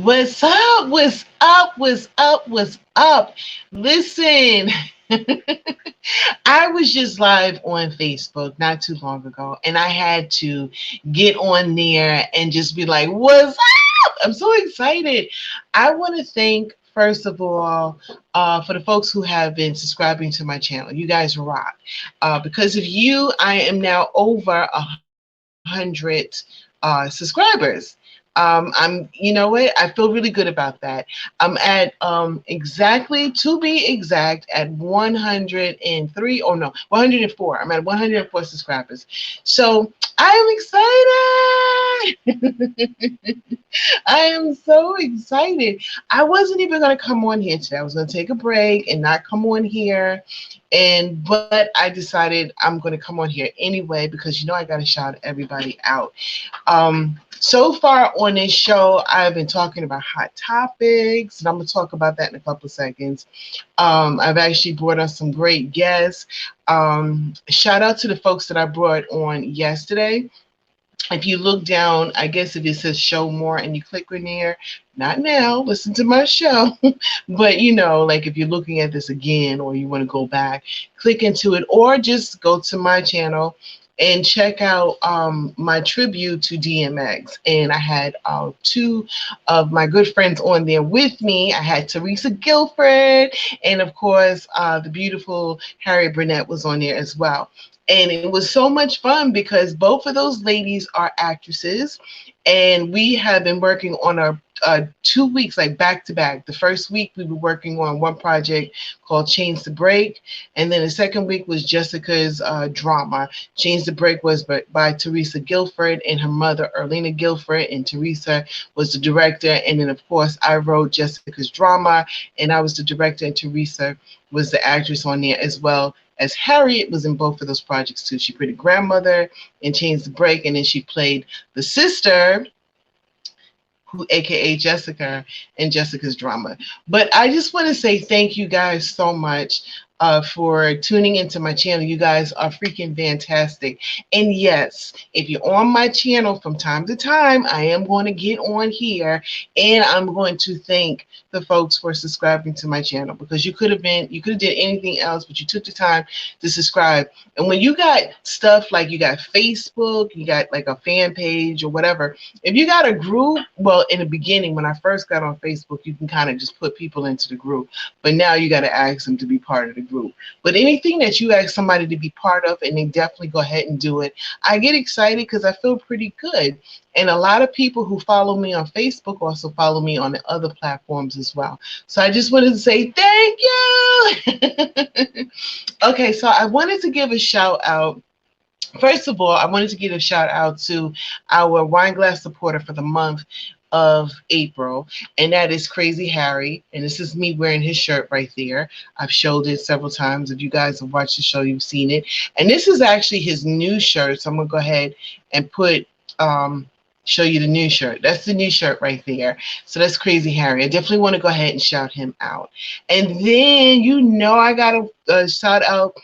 What's up? What's up? What's up? What's up? Listen, I was just live on Facebook not too long ago, and I had to get on there and just be like, what's up? I'm so excited. I want to thank, first of all, for the folks who have been subscribing to my channel. You guys rock. Because of you, I am now over 100 subscribers. You know what? I feel really good about that. I'm at exactly, to be exact, at 103, or no, 104. I'm at 104 subscribers. So I am excited. I am so excited. I wasn't even going to come on here today. I was going to take a break and not come on here. But I decided I'm going to come on here anyway because I got to shout everybody out. So far on this show, I've been talking about hot topics, and I'm going to talk about that in a couple of seconds. I've actually brought on some great guests. Shout out to the folks that I brought on yesterday. If you look down, I guess if it says show more and you click on there, not now, listen to my show. But like if you're looking at this again or you want to go back, click into it, or just go to my channel and check out my tribute to DMX. And I had two of my good friends on there with me. I had Teresa Guilford, and of course the beautiful Harriet Burnett was on there as well. And it was so much fun because both of those ladies are actresses, and we have been working on a 2 weeks, like back to back. The first week we were working on one project called Change the Break, and then the second week was Jessica's drama. Change the Break was by Teresa Guilford and her mother Erlena Guilford, and Teresa was the director. And then of course I wrote Jessica's drama, and I was the director, and Teresa was the actress on there, as well as Harriet was in both of those projects too. She played a grandmother in Change the Break, and then she played the sister, who aka Jessica, in Jessica's drama. But I just want to say thank you guys so much for tuning into my channel. You guys are freaking fantastic. And yes, if you're on my channel from time to time, I am going to get on here and I'm going to thank the folks for subscribing to my channel, because you could have did anything else, but you took the time to subscribe. And when you got stuff like you got Facebook, you got like a fan page or whatever, if you got a group, well, in the beginning when I first got on Facebook, you can kind of just put people into the group, but now you got to ask them to be part of the group. But anything that you ask somebody to be part of, and they definitely go ahead and do it, I get excited because I feel pretty good. And a lot of people who follow me on Facebook also follow me on the other platforms as well. So I just wanted to say thank you. Okay, so I wanted to give a shout out. First of all, I wanted to give a shout out to our wine glass supporter for the month of April, and that is Crazyharry. And this is me wearing his shirt right there. I've showed it several times. If you guys have watched the show, you've seen it. And this is actually his new shirt. So I'm gonna go ahead and put show you the new shirt. That's the new shirt right there. So that's Crazyharry. I definitely want to go ahead and shout him out. And then I gotta shout out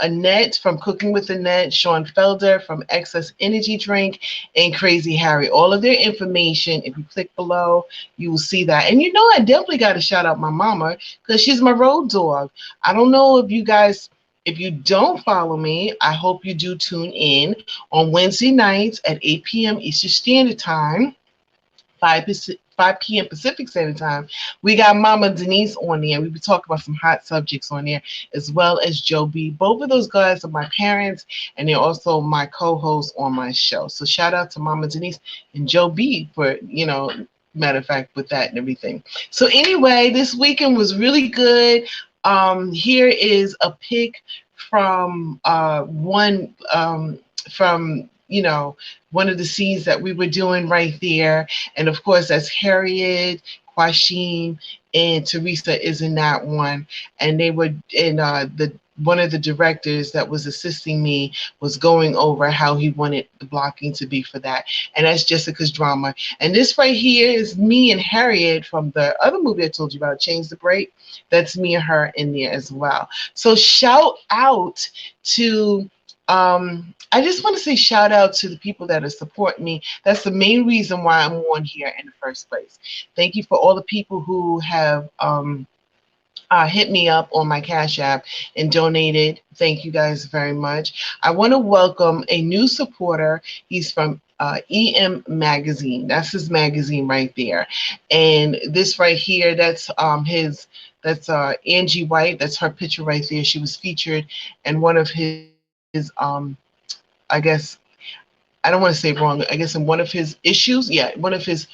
Annette from Cooking with Annette, Sean Felder from Excess Energy Drink, and Crazyharry. All of their information, if you click below, you will see that. And I definitely got to shout out my mama, because she's my road dog. I don't know if you guys, if you don't follow me, I hope you do tune in on Wednesday nights at 8 p.m. Eastern Standard Time, 5 p.m. Pacific Standard Time. We got Mama Denise on there. We be talking about some hot subjects on there, as well as Joe B. Both of those guys are my parents, and they're also my co-hosts on my show. So shout out to Mama Denise and Joe B for, matter of fact, with that and everything. So anyway, this weekend was really good. Here is a pic from one of the scenes that we were doing right there. And of course, that's Harriet, Quasheen, and Teresa is in that one. And they were in one of the directors that was assisting me was going over how he wanted the blocking to be for that. And that's Jessica's drama. And this right here is me and Harriet from the other movie I told you about, Change the Break. That's me and her in there as well. So shout out to I just want to say shout out to the people that are supporting me. That's the main reason why I'm on here in the first place. Thank you for all the people who have hit me up on my Cash App and donated. Thank you guys very much. I want to welcome a new supporter. He's from EM Magazine. That's his magazine right there. And this right here, that's that's Angie White. That's her picture right there. She was featured in one of his I guess I don't want to say wrong. I guess in one of his issues. Yeah, one of his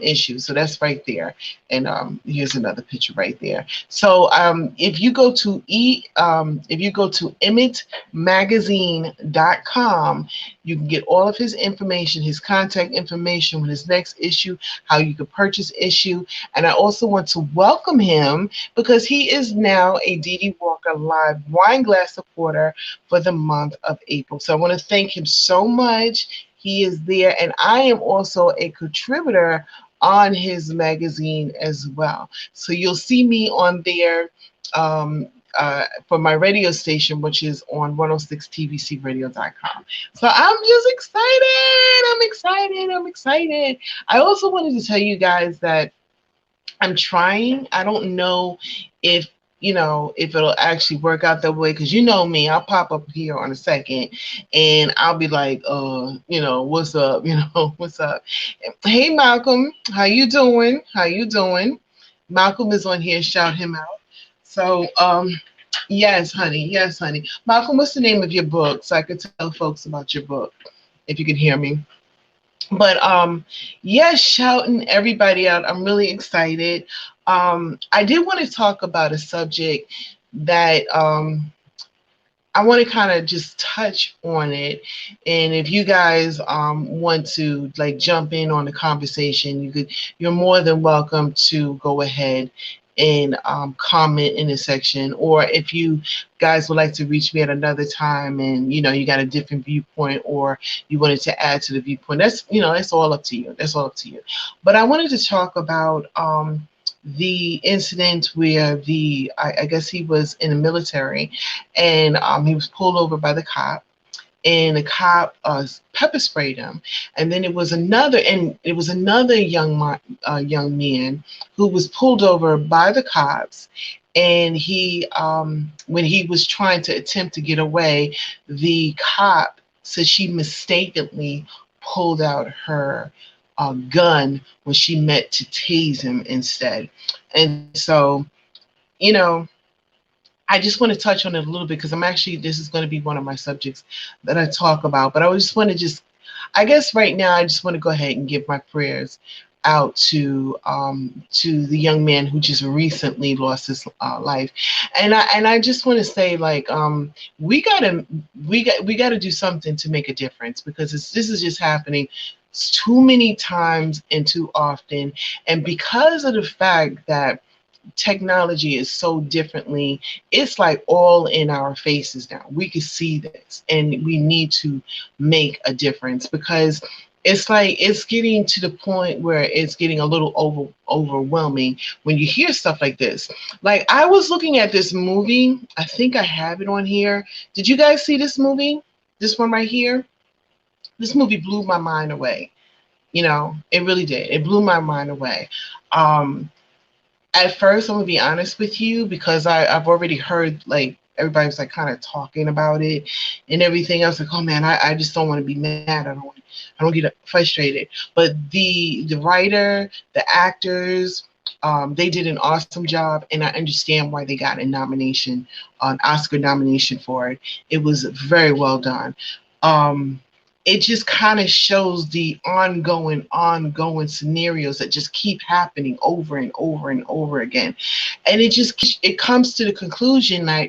issues. So that's right there. And here's another picture right there. So if you go to emmettmagazine.com, you can get all of his information, his contact information with his next issue, how you can purchase issue. And I also want to welcome him because he is now a DD Walker Live wine glass supporter for the month of April. So I want to thank him so much. He is there, and I am also a contributor on his magazine as well. So you'll see me on there for my radio station, which is on 106tvcradio.com. So I'm just excited. I'm excited. I'm excited. I also wanted to tell you guys that I'm trying. I don't know if if it'll actually work out that way, because you know me, I'll pop up here on a second and I'll be like, what's up? What's up? Hey Malcolm, how you doing? How you doing? Malcolm is on here, shout him out. So yes, honey, yes, honey. Malcolm, what's the name of your book so I could tell folks about your book, if you can hear me? But yes, shouting everybody out. I'm really excited. I did want to talk about a subject that I want to kind of just touch on it. And if you guys want to like jump in on the conversation, you're more than welcome to go ahead and comment in the section. Or if you guys would like to reach me at another time and you got a different viewpoint, or you wanted to add to the viewpoint, that's that's all up to you. That's all up to you. But I wanted to talk about the incident where I guess he was in the military, and he was pulled over by the cop, and the cop pepper sprayed him. And then it was another young man who was pulled over by the cops, and he when he was trying to attempt to get away, the cop said she mistakenly pulled out her gun when she meant to tase him instead. And so I just want to touch on it a little bit, because this is going to be one of my subjects that I talk about. But I just want to I guess right now I just want to go ahead and give my prayers out to the young man who just recently lost his life. And I just want to say, like, we gotta do something to make a difference, because this is just happening too many times and too often. And because of the fact that technology is so differently, it's like all in our faces now. We can see this, and we need to make a difference, because it's like it's getting to the point where it's getting a little overwhelming when you hear stuff like this. Like, I was looking at this movie. I think I have it on here. Did you guys see this movie? This one right here? This movie blew my mind away. It really did. It blew my mind away. At first, I'm gonna be honest with you, because I've already heard, like, everybody was like kind of talking about it and everything else. Like, oh man, I just don't want to be mad. I don't get frustrated. But the writer, the actors, they did an awesome job, and I understand why they got an Oscar nomination for it. It was very well done. It just kind of shows the ongoing scenarios that just keep happening over and over and over again. And it comes to the conclusion that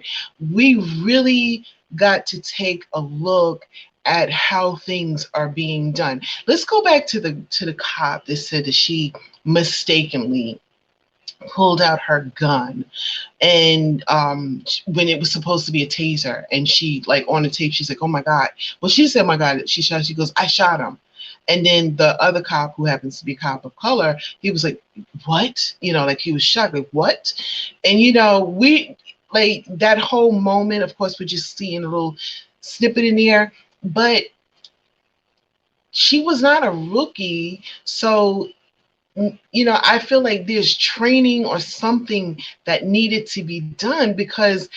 we really got to take a look at how things are being done. Let's go back to the cop that said that she mistakenly pulled out her gun, and when it was supposed to be a taser, and she, like, on the tape, she's like, oh my God. Well, she said, oh my God, she goes, I shot him. And then the other cop, who happens to be a cop of color, he was like, what? Like, he was shocked, like, what? And we, like, that whole moment, of course, we're just seeing a little snip it in there. But she was not a rookie, so I feel like there's training or something that needed to be done, because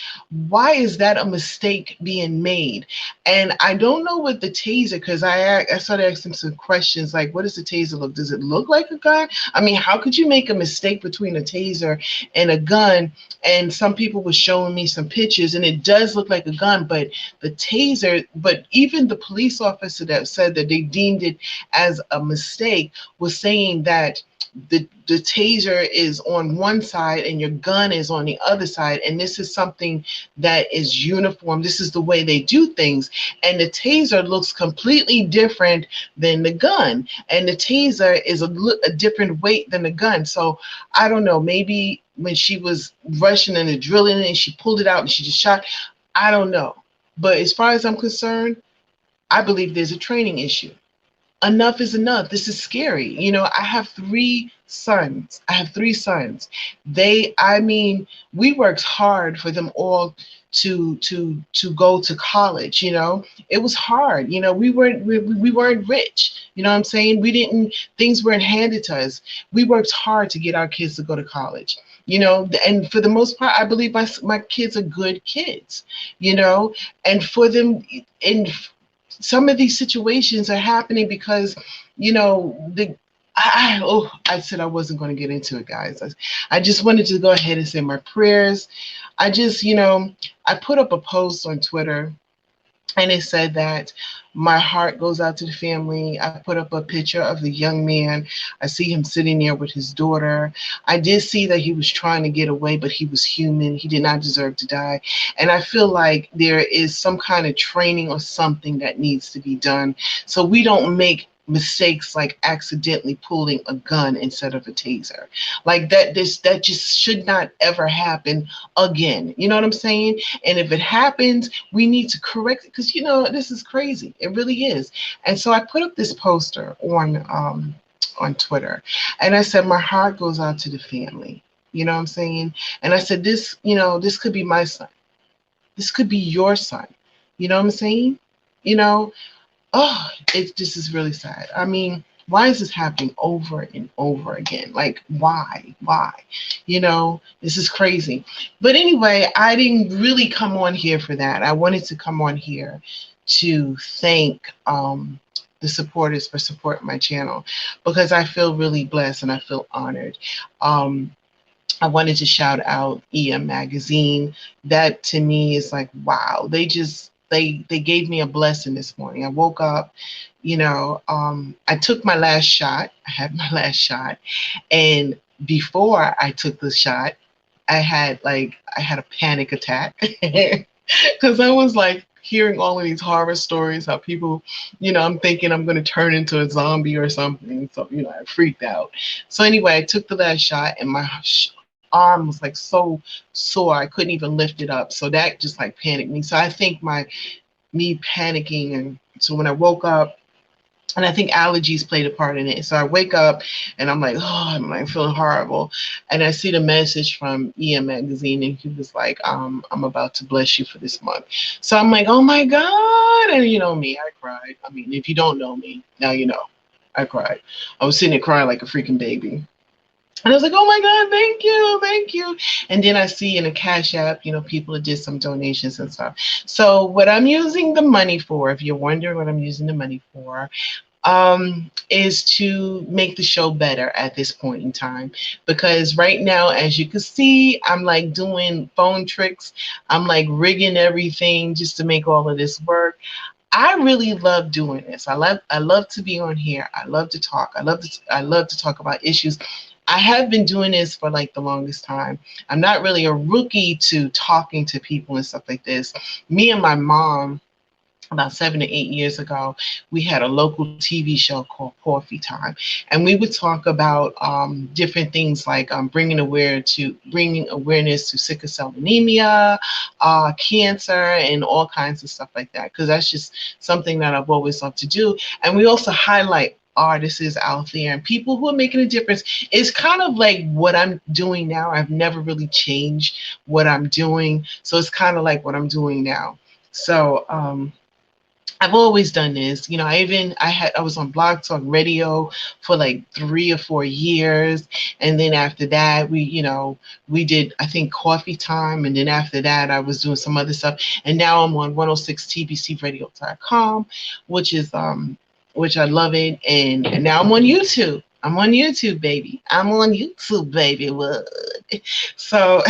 why is that a mistake being made? And I don't know what the taser, because I started asking some questions like, what does the taser look? Does it look like a gun? I mean, how could you make a mistake between a taser and a gun? And some people were showing me some pictures, and it does look like a gun, but the taser, but even the police officer that said that they deemed it as a mistake was saying that the taser is on one side and your gun is on the other side, and this is something that is uniform. This is the way they do things, and the taser looks completely different than the gun, and the taser is a different weight than the gun. So I don't know, maybe when she was rushing and drilling it and she pulled it out and she just shot, I don't know. But as far as I'm concerned, I believe there's a training issue. Enough is enough. This is scary. I have three sons. I mean, we worked hard for them all to go to college. It was hard. We weren't rich. You know what I'm saying? Things weren't handed to us. We worked hard to get our kids to go to college. And for the most part, I believe my kids are good kids. And for them, and some of these situations are happening because, I said I wasn't going to get into it, guys. I just wanted to go ahead and say my prayers. I just, I put up a post on Twitter, and it said that my heart goes out to the family. I put up a picture of the young man. I see him sitting there with his daughter. I did see that he was trying to get away, but he was human. He did not deserve to die. And I feel like there is some kind of training or something that needs to be done, so we don't make mistakes like accidentally pulling a gun instead of a taser. Like that just should not ever happen again. You know what I'm saying? And if it happens, we need to correct it, because this is crazy. It really is. And so I put up this poster on Twitter, and I said my heart goes out to the family. You know what I'm saying? And I said this could be my son. This could be your son. You know what I'm saying? Oh, this is really sad. I mean, why is this happening over and over again? Like, why? This is crazy. But anyway, I didn't really come on here for that. I wanted to come on here to thank the supporters for supporting my channel, because I feel really blessed and I feel honored. I wanted to shout out EM Magazine. That to me is like, wow, they gave me a blessing this morning. I woke up, I took my last shot. I had my last shot. And before I took the shot, I had a panic attack because I was like hearing all of these horror stories, how people, I'm thinking I'm going to turn into a zombie or something. So, I freaked out. So anyway, I took the last shot, and my arm was like so sore I couldn't even lift it up. So that just like panicked me. So I think me panicking, and so when I woke up, and I think allergies played a part in it. So I wake up and I'm like, oh, I'm like feeling horrible. And I see the message from EM Magazine, and he was like, I'm about to bless you for this month. So I'm like, oh my God. And me, I cried. I mean, if you don't know me, now you know. I cried. I was sitting there crying like a freaking baby. And I was like, oh my God, thank you, thank you. And then I see in a Cashapp, people did some donations and stuff. So what I'm using the money for, if you're wondering what I'm using the money for, is to make the show better at this point in time. Because right now, as you can see, I'm like doing phone tricks. I'm like rigging everything just to make all of this work. I really love doing this. I love to be on here. I love to talk. I love to talk about issues. I have been doing this for like the longest time. I'm not really a rookie to talking to people and stuff like this. Me and my mom, about 7 to 8 years ago, we had a local TV show called Coffee Time, and we would talk about different things like bringing awareness to sickle cell anemia, cancer, and all kinds of stuff like that, because that's just something that I've always loved to do. And we also highlight artists out there and people who are making a difference. It's kind of like what I'm doing now. I've never really changed what I'm doing, so it's kind of like what I'm doing now. So I've always done this. You know, I was on Blog Talk Radio for like 3 or 4 years, and then after that, we did, I think, Coffee Time, and then after that, I was doing some other stuff, and now I'm on 106tbcradio.com, which is which I love it, and now I'm on YouTube. I'm on YouTube, baby. I'm on YouTube, baby. What? So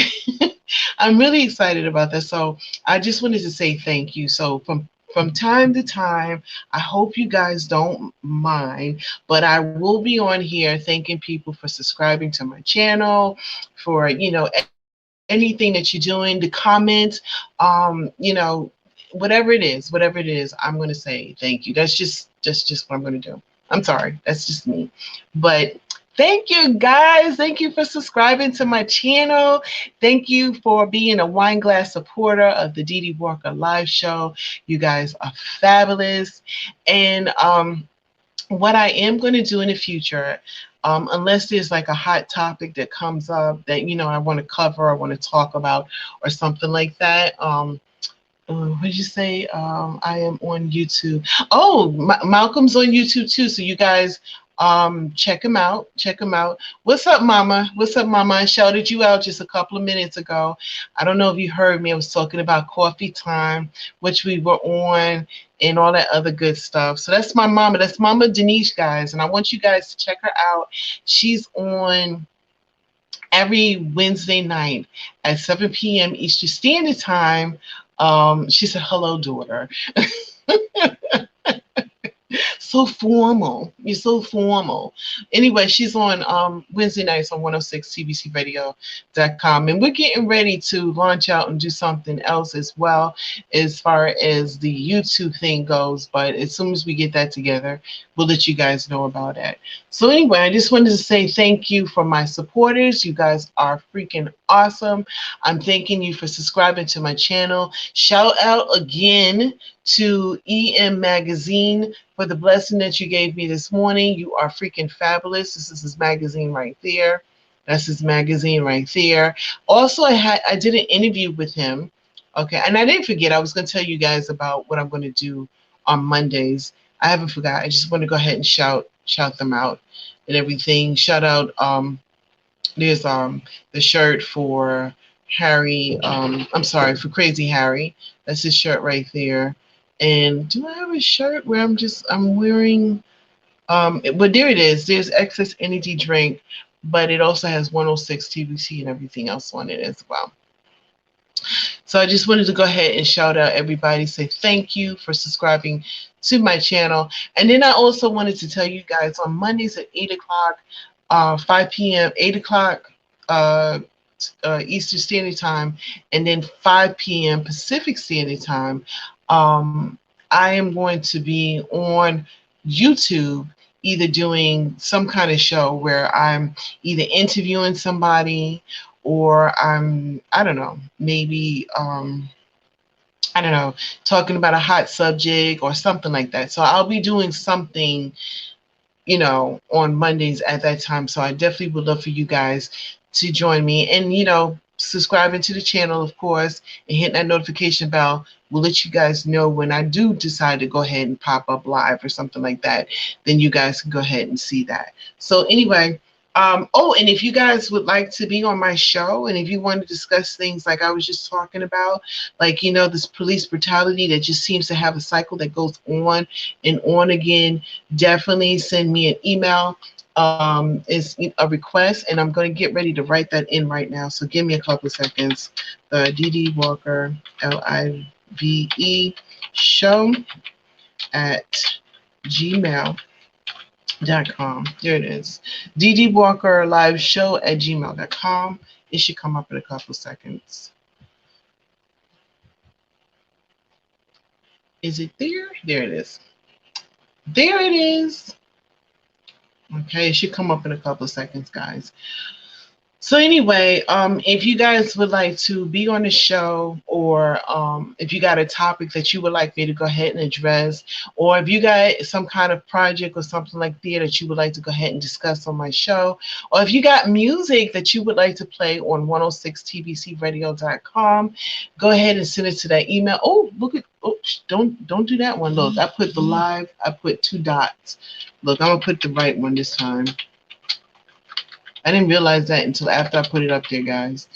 I'm really excited about that. So I just wanted to say thank you. So from time to time, I hope you guys don't mind, but I will be on here thanking people for subscribing to my channel, for anything that you're doing, the comments, whatever it is, I'm gonna say thank you. That's just what I'm gonna do. I'm sorry, that's just me. But thank you guys. Thank you for subscribing to my channel. Thank you for being a wine glass supporter of the Dee Walker Live Show. You guys are fabulous. And what I am going to do in the future, unless there's like a hot topic that comes up that I want to cover, I want to talk about, or something like that. What did you say? I am on YouTube. Oh, Malcolm's on YouTube too. So you guys, check him out. Check him out. What's up, Mama? What's up, Mama? I shouted you out just a couple of minutes ago. I don't know if you heard me. I was talking about Coffee Time, which we were on, and all that other good stuff. So that's my mama. That's Mama Denise, guys. And I want you guys to check her out. She's on every Wednesday night at 7 p.m. Eastern Standard Time. She said, hello, daughter. So formal. You're so formal. Anyway, she's on Wednesday nights on 106tbcradio.com. And we're getting ready to launch out and do something else as well, as far as the YouTube thing goes. But as soon as we get that together, we'll let you guys know about that. So anyway, I just wanted to say thank you for my supporters. You guys are freaking awesome. I'm thanking you for subscribing to my channel. Shout out again to EM Magazine for the blessing that you gave me this morning. You are freaking fabulous. This is his magazine right there. That's his magazine right there. Also, I did an interview with him. Okay, and I didn't forget. I was going to tell you guys about what I'm going to do on Mondays. I haven't forgot. I just want to go ahead and shout them out and everything. Shout out. There's the shirt for Harry. I'm sorry, for Crazyharry. That's his shirt right there. And do I have a shirt where I'm wearing, but there it is. There's Excess Energy Drink, but it also has 106 TBC and everything else on it as well. So I just wanted to go ahead and shout out everybody, say thank you for subscribing to my channel. And then I also wanted to tell you guys on Mondays at 8 o'clock, 5 p.m., 8 o'clock Eastern Standard Time, and then 5 p.m. Pacific Standard Time, I am going to be on YouTube, either doing some kind of show where I'm either interviewing somebody, or I don't know, maybe, I don't know, talking about a hot subject or something like that. So I'll be doing something, on Mondays at that time. So I definitely would love for you guys to join me, and subscribing to the channel, of course, and hitting that notification bell will let you guys know when I do decide to go ahead and pop up live or something like that. Then you guys can go ahead and see that. So anyway, oh, and if you guys would like to be on my show, and if you want to discuss things like I was just talking about, like, this police brutality that just seems to have a cycle that goes on and on again, definitely send me an email. Is a request, and I'm going to get ready to write that in right now. So give me a couple of seconds. The Dee Walker LIVE show at gmail.com. There it is. Dee Walker Live show at gmail.com. It should come up in a couple of seconds. Is it there? There it is. There it is. Okay, it should come up in a couple of seconds, guys. So anyway, if you guys would like to be on the show, or if you got a topic that you would like me to go ahead and address, or if you got some kind of project or something like that you would like to go ahead and discuss on my show, or if you got music that you would like to play on 106tbcradio.com, go ahead and send it to that email. Oh, look at, oops, don't do that one. Look, I put the live. I put 2 dots. Look, I'm gonna put the right one this time. I didn't realize that until after I put it up there, guys.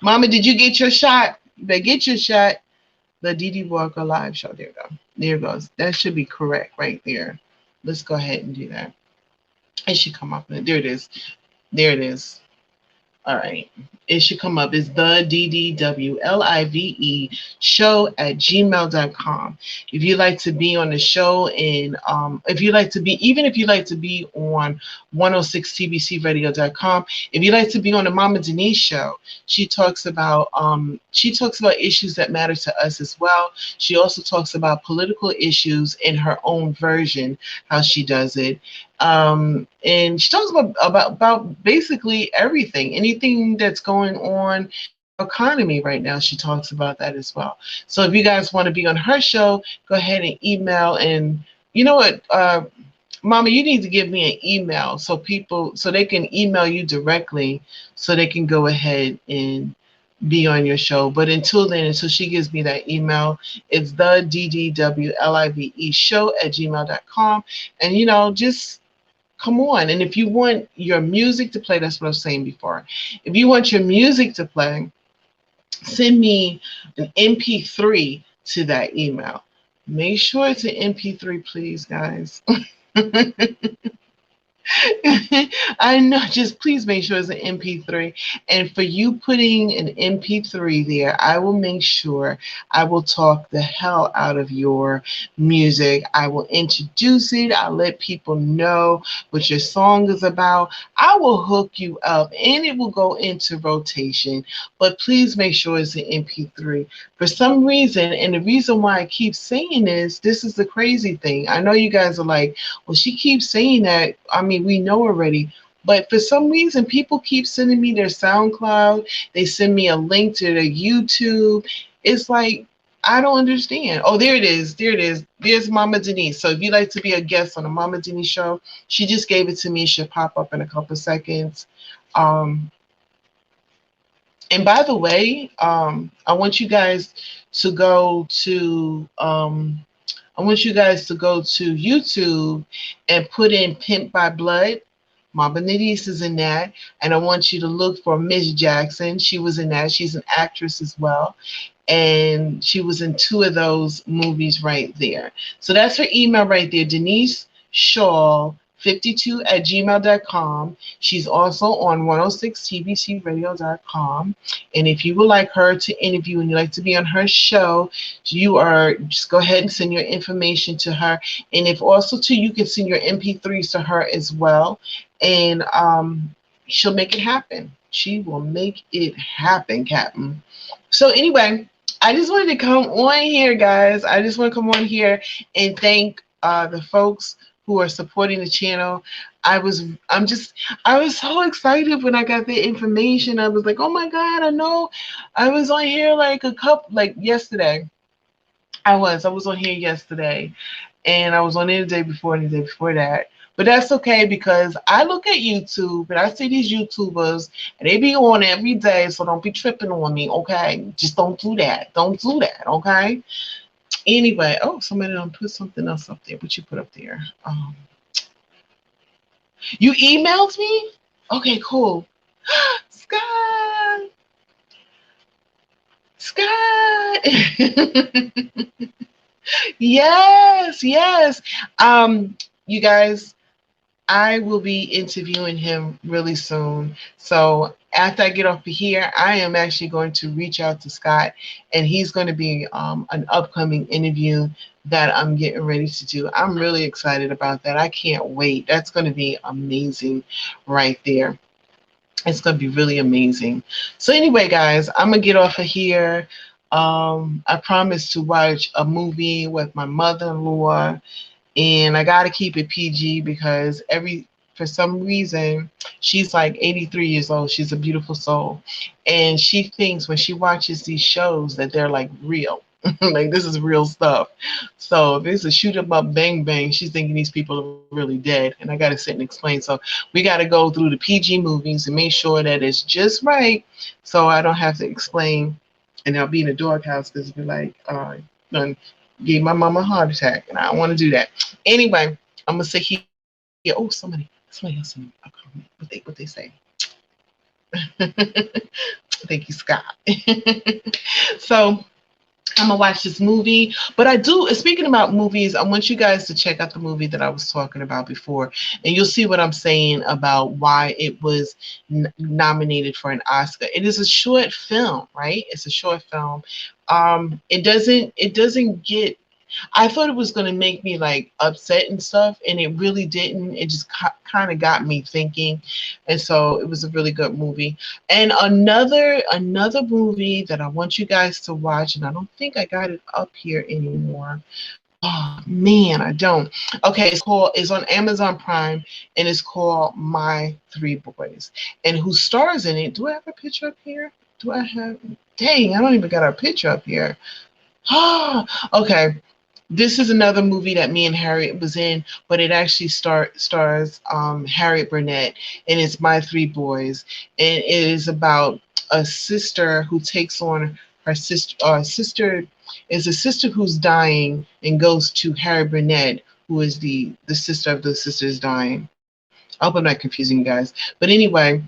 Mama, did you get your shot? You better get your shot. The DD Walker live show. There you go. There it goes. That should be correct right there. Let's go ahead and do that. It should come up. There it is. There it is. All right. It should come up. It's the DDWLive show@gmail.com. If you'd like to be on the show, and if you'd like to be, even if you'd like to be on 106tbcradio.com, if you'd like to be on the Mama Denise show, she talks about issues that matter to us as well. She also talks about political issues in her own version, how she does it. And she talks about basically everything, anything that's going on economy right now. She talks about that as well. So if you guys want to be on her show, go ahead and email. And you know what, Mama, you need to give me an email so they can email you directly, so they can go ahead and be on your show. But until then, until she gives me that email, it's the DDWLive show@gmail.com. And just come on. And if you want your music to play, that's what I was saying before. If you want your music to play, send me an MP3 to that email. Make sure it's an MP3, please, guys. I know, just please make sure it's an MP3. And for you putting an MP3 there, I will make sure I will talk the hell out of your music. I will introduce it. I'll let people know what your song is about. I will hook you up and it will go into rotation. But please make sure it's an MP3. For some reason, and the reason why I keep saying this is the crazy thing. I know you guys are like, well, she keeps saying that. I mean, we know already. But for some reason, people keep sending me their SoundCloud. They send me a link to their YouTube. It's like, I don't understand. Oh, there it is. There it is. There's Mama Denise. So if you'd like to be a guest on the Mama Denise show, she just gave it to me. It should pop up in a couple seconds. And by the way, I want you guys to go to YouTube and put in Pimp by Blood. Mama Denise is in that. And I want you to look for Miss Jackson. She was in that. She's an actress as well. And she was in 2 of those movies right there. So that's her email right there, Denise Shaw 52@gmail.com. She's also on 106tbcradio.com. And if you would like her to interview and you'd like to be on her show, just go ahead and send your information to her. And if also too, you can send your MP3s to her as well. And she'll make it happen. She will make it happen, Captain. So anyway, I just wanted to come on here, guys. I just want to come on here and thank the folks who are supporting the channel. I was so excited when I got the information. I was like, oh my God, I know. I was on here like yesterday. I was on here yesterday, and I was on there the day before and the day before that. But that's okay, because I look at YouTube and I see these YouTubers and they be on every day, so don't be tripping on me, okay? Just don't do that. Don't do that, okay? Anyway, oh, somebody done put something else up there. What you put up there? You emailed me? Okay, cool. Scott. Yes. You guys, I will be interviewing him really soon. So after I get off of here, I am actually going to reach out to Scott, and he's going to be an upcoming interview that I'm getting ready to do. I'm really excited about that. I can't wait. That's going to be amazing right there. It's going to be really amazing. So anyway, guys, I'm going to get off of here. I promised to watch a movie with my mother-in-law, and I got to keep it PG because for some reason, she's like 83 years old. She's a beautiful soul. And she thinks when she watches these shows that they're like real. Like, this is real stuff. So if it's a shoot 'em up bang bang, she's thinking these people are really dead, and I got to sit and explain. So we got to go through the PG movies and make sure that it's just right, so I don't have to explain, and I'll be in the doghouse because it'll be like, done gave my mom a heart attack, and I don't want to do that. Anyway, I'm gonna sit here. Oh, somebody else sent me a comment. What they say? Thank you, Scott. So I'm gonna watch this movie, but I do. Speaking about movies, I want you guys to check out the movie that I was talking about before, and you'll see what I'm saying about why it was nominated for an Oscar. It is a short film, right? It's a short film. It doesn't get. I thought it was going to make me like upset and stuff, and it really didn't. It just kind of got me thinking, and so it was a really good movie. And another movie that I want you guys to watch, and I don't think I got it up here anymore. Oh man, I don't. Okay, it's on Amazon Prime, and it's called My Three Boys. And who stars in it? Do I have a picture up here? Do I have? Dang, I don't even got a picture up here. Oh, okay. This is another movie that me and Harriet was in, but it actually stars Harriet Burnett, and it's My Three Boys, and it is about a sister who takes on her sister. Sister is a sister who's dying and goes to Harriet Burnett, who is the sister of the sisters dying. I hope I'm not confusing you guys, but anyway.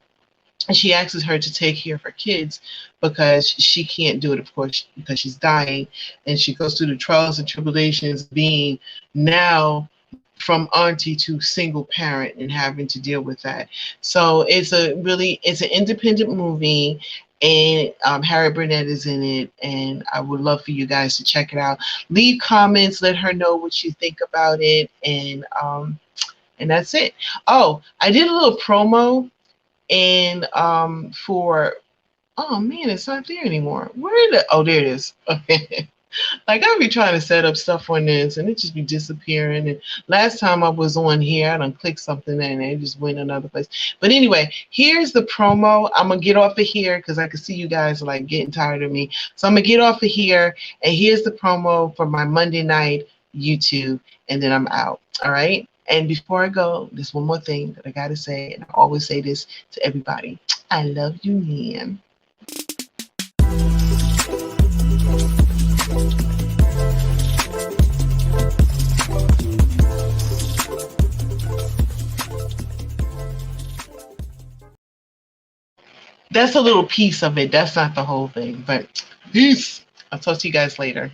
And she asks her to take care of her kids because she can't do it, of course, because she's dying. And she goes through the trials and tribulations of being now from auntie to single parent and having to deal with that. So it's an independent movie, and Harriet Burnett is in it, and I would love for you guys to check it out. Leave comments, let her know what you think about it, and that's it. Oh, I did a little promo. And for oh man, it's not there anymore. Where did oh there it is. Okay. Like I be trying to set up stuff on this and it just be disappearing. And last time I was on here, I done clicked something and it just went another place. But anyway, here's the promo. I'm gonna get off of here because I can see you guys are like getting tired of me. So I'm gonna get off of here, and here's the promo for my Monday night YouTube, and then I'm out. All right. And before I go, there's one more thing that I got to say, and I always say this to everybody. I love you, man. That's a little piece of it. That's not the whole thing, but peace. I'll talk to you guys later.